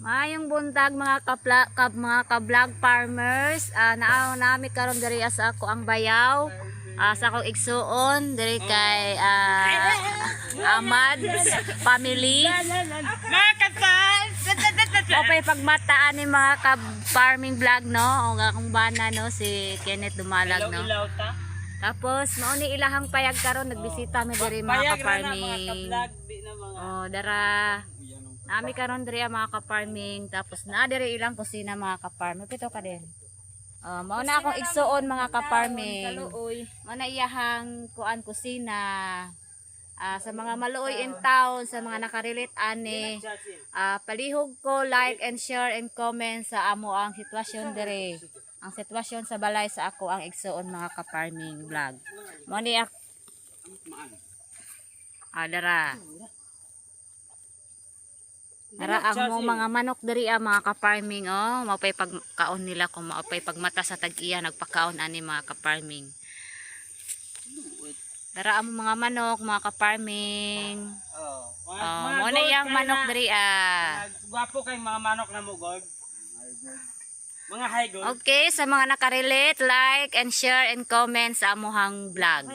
Mayong buntag mga mga ka-vlog farmers. Naaw nami karon diri sa ako ang bayaw. Sa akong igsuon diri kay Ahmad family. Okay, pagmataan ni mga ka-farming vlog no, o akong bana no si Kenneth Dumalag no. Tapos mao ni ilahang payag karon nagbisita mi diri mga ka-farming. Oh, dara nami karon diri mga ka-farming, tapos na diri ilang kusina mga ka-farming. Pito ka din. Mao na akong igsuon mga ka-farming. Mao na iyahang kuan kusina. Sa mga maluoy in town, sa mga nakarelate ani, palihog ko like and share and comment sa amo ang sitwasyon diri. Ang sitwasyon sa balay sa ako ang igsuon mga ka-farming vlog. Mao ni dara. Dara ang mga manok diri mga ka-farming maupay pagkaon nila kung maupay pagmata sa tag-iya nagpakaon ani mga ka-farming. Dara ang mga manok mga ka-farming. Mo na yang manok diri Gwapo kay mga manok na mo god. Mga high gold. Okay, sa mga nakarelate, like and share and comment sa amuhang vlog.